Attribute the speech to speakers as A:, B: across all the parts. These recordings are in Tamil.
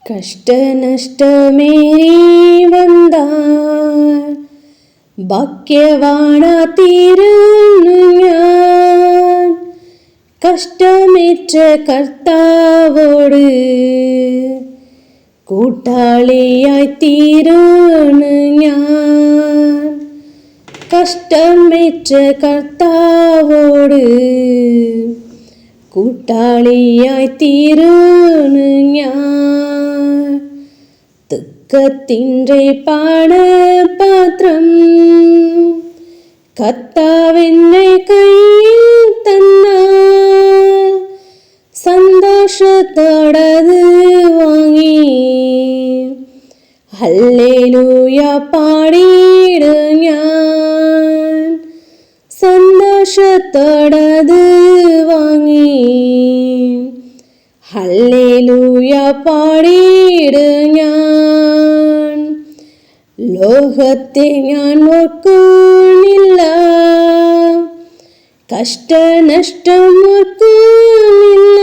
A: കഷ്ട നഷ്ടമേറി വന്നാൽ ഭാഗ്യവാനായിത്തീരുന്നു ഞാൻ. കഷ്ടമേറ്റ കർത്താവോട് കൂട്ടാളിയായിത്തീരുന്നു ഞാൻ. കഷ്ടമേറ്റ കർത്താവോട് കൂട്ടാളിയായിത്തീരുന്നു ഞാൻ. ദുഃഖത്തിൻ്റെ പാനപാത്രം കർത്താവിൻ്റെ കയ്യിൽ തന്നാൽ സന്തോഷത്തോടത് വാങ്ങി ഹല്ലേലൂയ പാടിയിടും ഞാൻ. സന്തോഷത്തോടത് വാങ്ങി ഹല്ലേലൂയ പാടിയിടും ഞാൻ. ലോകത്തെ ഞാൻ ഓർക്കുന്നില്ല, കഷ്ടനഷ്ടം ഓർക്കുന്നില്ല.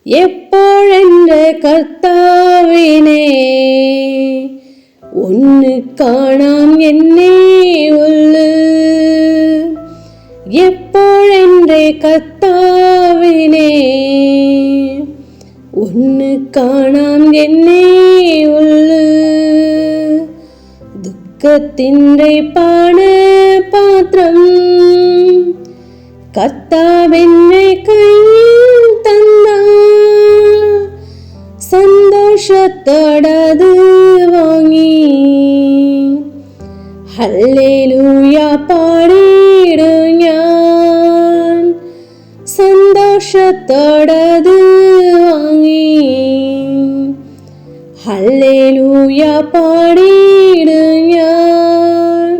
A: എപ്പോഴെൻ്റെ കർത്താവിനെ ഒന്ന് കാണാം എന്നേ ഉള്ളു. എപ്പോഴെൻ്റെ കർത്താവിനെ ഒന്ന് കാണാം എന്നേ ഉള്ളു. ദുഃഖത്തിൻ്റെ പാനപാത്രം കർത്താവിൻ്റെ കയ്യിൽ തന്നാൽ സന്തോഷത്തോടത് വാങ്ങി ഹല്ലേലൂയ പാടിയിടും ഞാൻ. സന്തോഷത്തോടത് വാങ്ങി ഹല്ലേലൂയ പാടിയിടും ഞാൻ.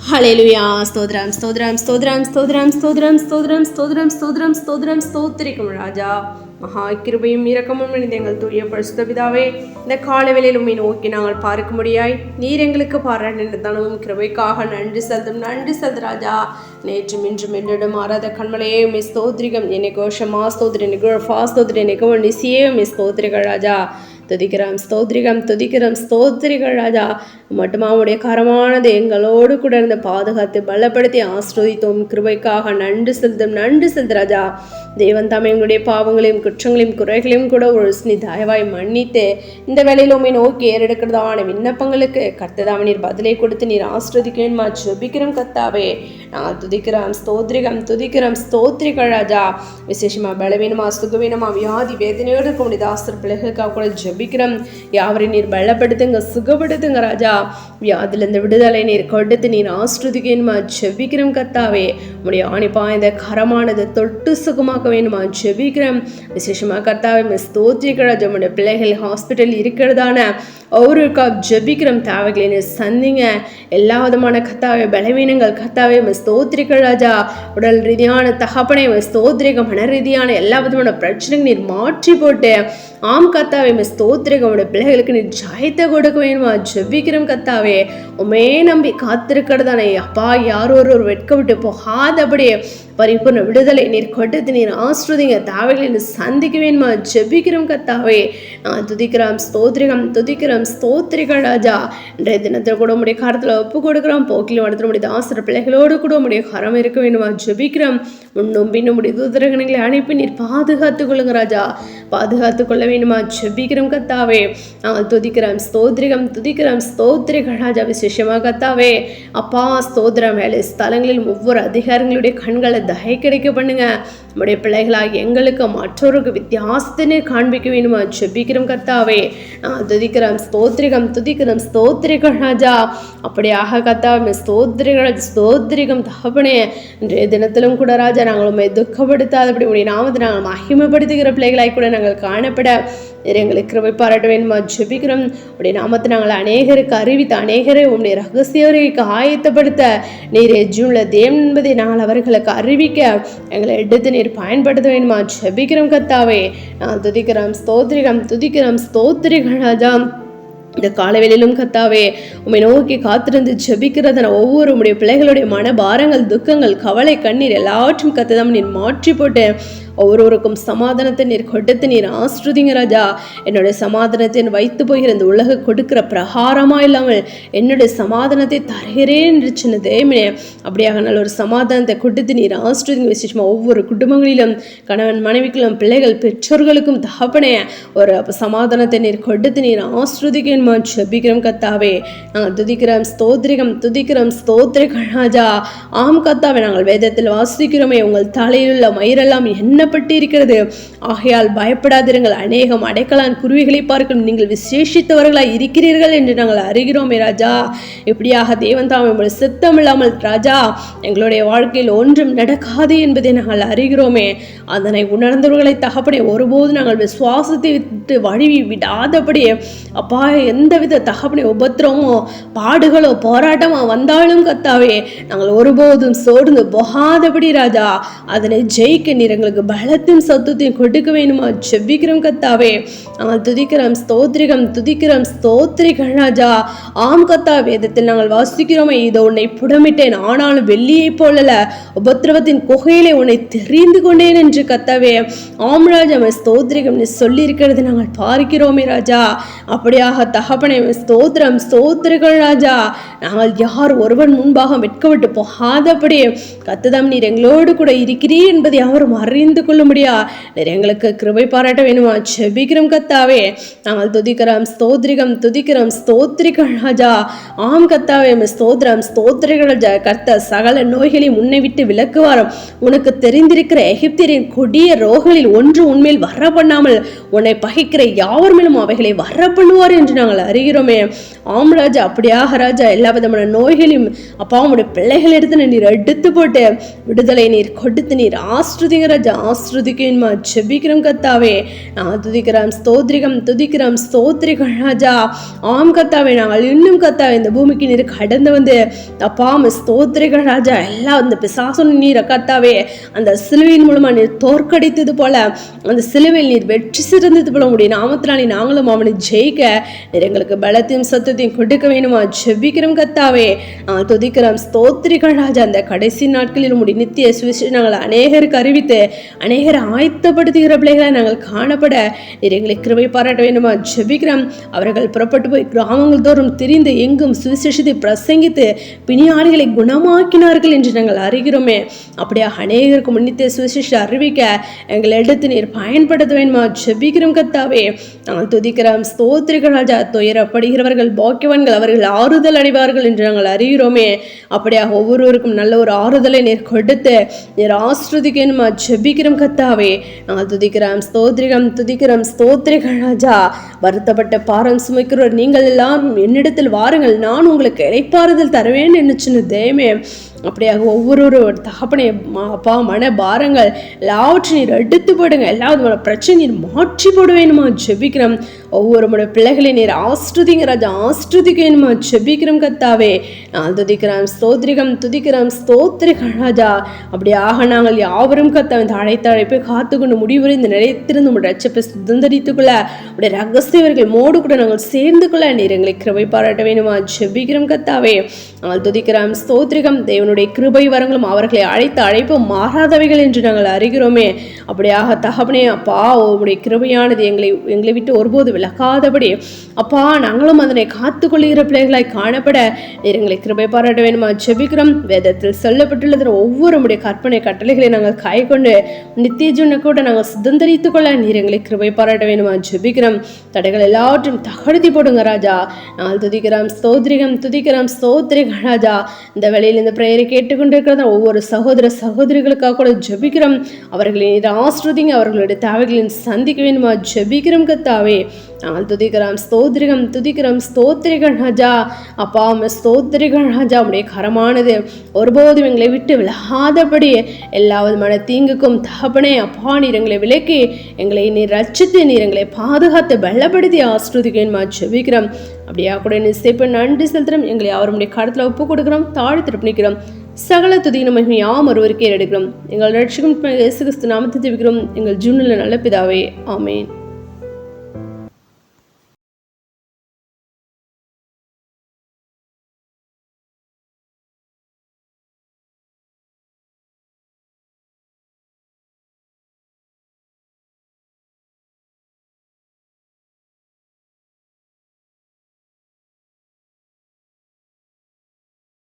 A: ഹല്ലേലൂയ. സ്തോത്രം സ്തോത്രം സ്തോത്രം സ്തോത്രം സ്തോത്രം സ്തോത്രം സ്തോത്രം സ്തോത്രം സ്തോത്രം ஸ்தோத்திரிக்கும் ராஜா. மகா கிருபையும் இரக்கமும் நிறைந்த எங்கள் தூய பரிசுத்த பிதாவே, இந்த காலவேளையில் உம்மை நோக்கி நாங்கள் பார்க்கும்படியாய் நீர் எங்களுக்கு பாராட்டின தனமும் கிருபைக்காக நன்றி செலுத்தும் ராஜா. நேற்றும் இன்றும் என்றிடும் மாறாத கண்மலையே உம்மை ஸ்தோத்திரிகம். என்னை கோஷமா ஸ்தோத்திரி நிகழ்ஃபா ஸ்தோத்திரி நிகழ்வு நிசியே உம்மை ஸ்தோத்திரிகள் ராஜா. துதிக்கிறோம் ஸ்தோத்திரிகம் துதிக்கிறோம் ஸ்தோத்திரிகள் ராஜா. மட்டுமாவுடைய கரமானது எங்களோடு கூட இருந்து பாதுகாத்து பலப்படுத்தி ஆஸ்ரோதித்தோம். கிருபைக்காக நன்றி செலுத்தும் ராஜா. தேவன் தாமே எங்களுடைய பாவங்களையும் குற்றங்களையும் குறைகளையும் கூட ஒரு தயவாய் மன்னித்து இந்த வேலையில் உண்மை நோக்கி ஏறெடுக்கிறதான விண்ணப்பங்களுக்கு கர்த்ததாவே நீர் பதிலை கொடுத்து நீர் ஆஸ்ரோதிக்கணுமா ஜெபிக்கிறோம் கர்த்தாவே. நாங்கள் துதிக்கிறோம் துதிக்கிறோம் ஸ்தோத்திரிகள் ராஜா. விசேஷமா பலவீனமா சுகவீனமா வியாதி வேதனையோடு இருக்க முடியாது ஆஸ்திர பிள்ளைகளுக்காக கூட ஜெபிக்கிறோம். யாவரையும் நீர் பலப்படுத்துங்க சுகப்படுத்துங்க ராஜா. வியாதிலிருந்து விடுதலை நீர் கொடுத்து நீர் ஆஸ்ரோதிக்கணுமா ஜெபிக்கிறோம் கர்த்தாவே. உடைய ஆணிப்பா இந்த கரமானது தொட்டு சுகமாக வேணுமா ஜெபிக்கிறோம். விசேஷமாக கர்த்தாவே ஸ்தோத்திரிகள் ராஜா. உடைய பிள்ளைகள் ஹாஸ்பிட்டல் இருக்கிறதான ஒவ்வொருக்கா ஜெபிக்கிறோம். தேவைகளை நீர் சந்திங்க. எல்லா விதமான கர்த்தாவே பலவீனங்கள் கர்த்தாவே ஸ்தோத்திரிகள் ராஜா. உடல் ரீதியான தகப்பனை ஸ்தோத்திரிகம், மன ரீதியான எல்லா விதமான பிரச்சனைகள் நீர் மாற்றி போட்டு ஆம் கர்த்தாவே ஸ்தோத்திரிகம். உடைய பிள்ளைகளுக்கு நீர் ஜெயத்தை கொடுக்க வேணுமா ஜெபிக்கிறோம் கர்த்தாவே. உமே நம்பி காத்திருக்கிறதானே அப்பா யாரோ ஒரு வெட்க விட்டு போகாதபடியே பரிபூர்ண விடுதலை நீர் கொடுத்து நீர் ஆஸ்ரோதிங்க. தேவைகளை நீர் சந்திக்க வேணுமா ஜெபிக்கிறோம் கர்த்தாவே. நான் துதிக்கிறோம் ஸ்தோத்திரிகள் ராஜா. இன்றைய தினத்தில் கூட உடைய கரத்தில் ஒப்பு கொடுக்கிறோம். போக்கிலும் அடுத்த முடிய ஆசிர பிள்ளைகளோடு கூட உடைய கரம் இருக்க வேணுமா ஜெபிக்கிறோம். முன்னும் பின்னும் முடிய தூதரகங்களை அனுப்பி நீர் பாதுகாத்துக் கொள்ளுங்க ராஜா. பாதுகாத்துக் கொள்ள வேணுமா ஜெபிக்கிறோம் கர்த்தாவே. நாங்கள் துதிக்கிறோம் ஸ்தோத்திரிகள் ராஜா. விசேஷமாக கர்த்தாவே அப்பா ஸ்தோத்திரம் வேலை ஸ்தலங்களில் ஒவ்வொரு அதிகாரிகளுடைய கண்களை தயை கிடைக்க பண்ணுங்க. நம்முடைய பிள்ளைகளாக எங்களுக்கு மற்றொருக்கு வித்தியாசத்தினை காண்பிக்க வேணுமா ஜெபிக்கிறோம் கர்த்தாவே. துதிக்கிறோம் ஸ்தோத்திரிகள் ராஜா. அப்படியாக கர்த்தாவே ஸ்தோத்திரிகம் தகப்பனே. இன்றைய தினத்திலும் கூட ராஜா நாங்கள் உண்மை துக்கப்படுத்தாதபடி உடைய நாமத்தை நாங்கள் மகிமைப்படுத்துகிற பிள்ளைகளாய் கூட நாங்கள் காணப்பட எங்களுக்கு கிருபை பாராட்ட வேணுமா ஜெபிக்கிறோம். உடைய நாமத்தை நாங்கள் அநேகருக்கு அறிவித்து அநேகரை உடைய ரகசியருக்கு ஆயத்தப்படுத்த நீர் எஜ்ஜுள்ள தேவன் என்பதை நாங்கள் அவர்களுக்கு அறிவிக்க எங்களை எடுத்து நீர் பயன்படுத்த வேணுமா ஜெபிக்கிறோம் கர்த்தாவே. நான் துதிக்கிறோம் ஸ்தோத்திரிகள் ராஜா. இந்த காலவேளையிலும் கர்த்தாவே உம்மை நோக்கி காத்திருந்து ஜெபிக்கிறதன ஒவ்வொரு உம்முடைய பிள்ளைகளுடைய மன பாரங்கள் துக்கங்கள் கவலை கண்ணீர் எல்லாவற்றும் கர்த்தாவே நீர் மாற்றி போட்டு ஒவ்வொருவருக்கும் சமாதானத்தை நீர் கொடுத்து நீர் ஆஸ்ருதிங்க ராஜா. என்னுடைய சமாதானத்தை வைத்து போகிற இந்த உலக கொடுக்கிற பிரகாரமா இல்லாமல் என்னுடைய சமாதானத்தை தருகிறேன் என்று சின்ன தேவனே, அப்படியாக நல்ல ஒரு சமாதானத்தை கொடுத்து நீர் ஆஸ்ருதிங்க. விசேஷமா ஒவ்வொரு குடும்பங்களிலும் கணவன் மனைவிகளும் பிள்ளைகள் பெற்றோர்களுக்கும் தகப்பனே ஒரு சமாதானத்தை நீர் கொடுத்து நீர் ஆஸ்ருதிக்கேன் ஜெபிக்கிறோம் கத்தாவே. நாங்கள் துதிக்கிறோம் ஸ்தோத்திரிகம் துதிக்கிறோம் ஸ்தோத்திரிகள் ராஜா. ஆம் கத்தாவே, நாங்கள் வேதத்தில் வாசிக்கிறோமே, உங்கள் தலையில் உள்ள மயிரெல்லாம் எண்ணப்பட்டு இருக்கிறது, ஆகையால் பயப்படாதிருங்கள், அநேகம் அடைக்கலான் குருவிகளை பார்க்கும் நீங்கள் விசேஷித்தவர்களாய் இருக்கிறீர்கள் என்று நாங்கள் அறிகிறோமே ராஜா. இப்படியாக தேவன் தாமே உங்கள் சித்தம் இல்லாமல் ராஜா எங்களுடைய வாழ்க்கையில் ஒன்றும் நடக்காது என்பதை நாங்கள் அறிகிறோமே. அதனை உணர்ந்தவர்களை தகப்பனே ஒருபோது நாங்கள் விசுவாசத்தை விட்டு வழிவி விடாதபடியே அப்பா, எந்தவித தகப்பனே உபத்திரமோ பாடுகளோ போராட்டமோ வந்தாலும் கத்தாவே நாங்கள் ஒருபோதும் சோர்ந்து போகாதபடி ராஜா அதனை ஜெயிக்க நீர் எங்களுக்கு பலத்தையும் சத்துவத்தையும் கொடுக்க வேணுமா ஜெபிக்கிறோம் கத்தாவே. நாங்கள் துதிக்கிறோம் ஸ்தோத்திரிகம் துதிக்கிறோம் ஸ்தோத்திரிகள் ராஜா. ஆம் கத்தா, வேதத்தில் நாங்கள் வாசிக்கிறோமே, இதோ உன்னை புடமிட்டேன், ஆனாலும் வெள்ளியை போலல, உபத்திரவத்தின் குகையிலே உன்னை தெரிந்து கொண்டேன் என்று கத்தாவே. ஆம் ராஜா, ஸ்தோத்திரிகம் நீ சொல்லி இருக்கிறது நாங்கள் பார்க்கிறோமே ராஜா. அப்படியாக தகப்பனே ஸ்தோத்திரம் ஸ்தோத்திரிகள் ராஜா. நாங்கள் யார் ஒருவன் முன்பாக வெட்கப்பட்டு போகாதபடி கத்ததாம் நீர் எங்களோடு கூட இருக்கிறீர் என்பதை யாரும் அறிந்து கொள்ள முடியா. நீர் எங்களுக்கு கிருபை பாராட்ட வேணுமா ஜெபிக்கிறோம் கத்தாவே. நாங்கள் துதிக்கிறோம் ஸ்தோத்திரிகம் துதிக்கிறோம் ஸ்தோத்திரிகள் ராஜா. ஆம் கத்தாவே ஸ்தோத்திரம் ஸ்தோத்திரிகள் ராஜா. கர்த்த சகல நோய்களையும் முன்னை விட்டு விலக்குவாரம். உனக்கு தெரிந்திருக்கிற எகிப்தியரின் கொடிய ரோகங்களில் ஒன்று உண்மையில் வர பண்ணாமல் உன்னை பகைக்கிற யாவர் மேலும் அவைகளை வர பண்ணுவார் என்று நாங்கள் அறிகிறோமே. ஆம் ராஜா, அப்படியாக ராஜா எல்லா விதமான நோய்களையும் அப்பா உடைய பிள்ளைகள் எடுத்து நீர் எடுத்து போட்டு விடுதலை நீர் கொடுத்து நீர் ஆஸ்ருதிங்க ராஜா. ஆஸ்ருதிக்கேன்மா ஜெபிக்கிறோம் கத்தாவே. நாங்கள் துதிக்கிறோம் ஸ்தோத்திரிகம் துதிக்கிறோம் ஸ்தோத்திரிகள் ராஜா. ஆம் கத்தாவே, நாங்கள் இன்னும் கத்தாவே இந்த பூமிக்கு நீர் கடந்து வந்து அப்பா ஸ்தோத்திரிகள் ராஜா எல்லா அந்த பிசாசு நீர் கத்தாவே அந்த சிலுவையின் மூலமா நீர் தோற்கடித்தது போல, அந்த சிலுவையில் நீர் வெற்றி சிறந்தது போல உடைய நாமத்தினாலே நாங்களும் அவனை ஜெயிக்க நீர் எங்களுக்கு பலத்தையும் சத்தத்தையும் கொடுக்க வேணுமா ஜெபிக்கிறோம் கத்தாவே. நாங்கள் துதிக்கிறோம் ஸ்தோத்திரிகள் ராஜா. அந்த கடைசி நாட்களில் உடைய நித்திய சுவிசேஷ நாங்கள் அநேகருக்கு அறிவித்து அநேகரை ஆயத்தப்படுத்துகிற பிள்ளைகளை நாங்கள் காணப்பட நீர் எங்களை கிருபை பாராட்ட வேண்டுமா ஜெபிக்கிறோம். அவர்கள் புறப்பட்டு போய் கிராமங்கள் தோறும் திரிந்து எங்கும் சுவிசேஷத்தை பிரசங்கித்து பிணியாளிகளை குணமாக்கினார்கள் என்று நாங்கள் அறிகிறோமே. அப்படியே அநேகருக்கு நித்திய சுவிசேஷ அறிவிக்க எங்களை எடுத்து நீர் பயன்படுத்த வேண்டுமா ஜெபிக்கிறோம் கத்தாவே. நாங்கள் துதிக்கிறோம் ஸ்தோத்திரிகள் ராஜா. துயரப்படுகிறவர்கள் பாக்கியவான்கள், அவர்கள் ஆறுதல் அடைவார்கள் என்று நாங்கள் அறிகிறோமே. அப்படியாக ஒவ்வொருவருக்கும் நல்ல ஒரு ஆறுதலை நீர் கொடுத்து நீர் ஆஸ்ருதிக்கணுமா ஜெபிக்கிறோம் கத்தாவே. நாங்கள் துதிக்கிறோம் ஸ்தோத்திரிகம் துதிக்கிறோம் ஸ்தோத்திரிகள் ராஜா. வருத்தப்பட்ட பாரம் சுமைக்கிறவர் நீங்கள் எல்லாம் என்னிடத்தில் வாருங்கள், நான் உங்களுக்கு இளைப்பாறுதல் தருவேன் என்று சின்ன தேமே. அப்படியாக ஒவ்வொரு தகப்பனை அப்பா மன பாரங்கள் எல்லாவற்றையும் நீர் எடுத்து போடுங்க. எல்லா விதமான பிரச்சனை நீர் மாற்றி போடுவேணுமா ஜெபிக்கிறோம். ஒவ்வொரு பிள்ளைகளை நீர் ஆஸ்ருதிங்க ராஜா. ஆஸ்ருதிக்கணுமா ஜெபிக்கிறோம் கத்தாவே. நான் துதிக்கிறோம் ஸ்தோத்திரிகம் துதிக்கிறோம் ஸ்தோத்திரிகள் ராஜா. அப்படியாக நாங்கள் யாவரும் கத்தா இந்த அழைத்த அழைப்பை காத்துக்கொண்டு முடிவுரை இந்த நிலையத்திலிருந்து உடைய ரட்சப்பை சுதந்திரித்துக்குள்ள உடைய ரகசியவர்கள் மோடு கூட நாங்கள் சேர்ந்து கொள்ள நீர் எங்களை கிருபை பாராட்ட வேணுமா ஜெபிக்கிறோம் கத்தாவே. நாங்கள் துதிக்கிறோம் ஸ்தோத்திரிகம். தேவனுடைய கிருபை வரங்களும் அவர்களை அழைத்த அழைப்பு மாறாதவைகள் என்று நாங்கள் அறிகிறோமே. அப்படியாக தகப்பனே அப்பா உடைய கிருபையானது எங்களை விட்டு ஒருபோது விலகாதபடி அப்பா நாங்களும் அதனை காத்துக்கொள்ளுகிற பிள்ளைகளாய் காணப்பட நீர் எங்களை கிருபை பாராட்ட வேணுமா ஜெபிக்கிறோம். வேதத்தில் சொல்லப்பட்டுள்ளது ஒவ்வொரு உடைய கற்பனை கட்டளைகளை நாங்கள் கை கொண்டு நித்திய ஜீவனை கூட நாங்கள் சுதந்திரித்துக் கொள்ள நீர் எங்களை கிருபை பாராட்ட வேணுமா ஜெபிக்கிறோம். தடைகள் எல்லாவற்றையும் தகர்த்தி போடுங்க ராஜா. நாங்கள் துதிக்கிறோம் ஸ்தோத்திரிகம் துதிக்கிறோம் ஸ்தோத்திரிகள் ராஜா. இந்த வேளையில் இந்த பிரேயரை கேட்டுக்கொண்டிருக்கிறத ஒவ்வொரு சகோதர சகோதரிகளுக்காக கூட ஜெபிக்கிறோம். அவர்களை நீர் ஆஸ்ருதிங்க, அவர்களுடைய தேவைகளின் சந்திக்க வேணுமா ஜெபிக்கிறோம் கத்தாவே. நாங்கள் துதிக்கிறோம் ஸ்தோத்திரிகம் துதிக்கிறோம் ஸ்தோத்திரிகள் ராஜா. அப்பா ஸ்தோத்திரிகள் ராஜா. உடைய கரமானது ஒருபோதும் எங்களை விட்டு விலகாதபடி எல்லா விதமான தீங்குக்கும் தகப்பனே அப்பா நீர் எங்களை விலக்கி எங்களை நீர் ரட்சித்து நீர் எங்களை பாதுகாத்து பலப்படுத்தி ஆஸ்ருதிக்கணுமா ஜெபிக்கிறோம். அப்படியா கூட நிச்சயப்ப நன்றி செலுத்துறோம். எங்களை அவருடைய கடத்தில் ஒப்பு கொடுக்கிறோம், தாழ் திருப்பிக்கிறோம். சகல துதியின் மகிமை யாம் ஒருவருக்கே எடுக்கிறோம். எங்கள் ரட்சகன் இயேசு கிறிஸ்து நாமத்தை ஜெபிக்கிறோம் எங்கள் ஜீவனில் நல்ல பிதாவே, ஆமென்.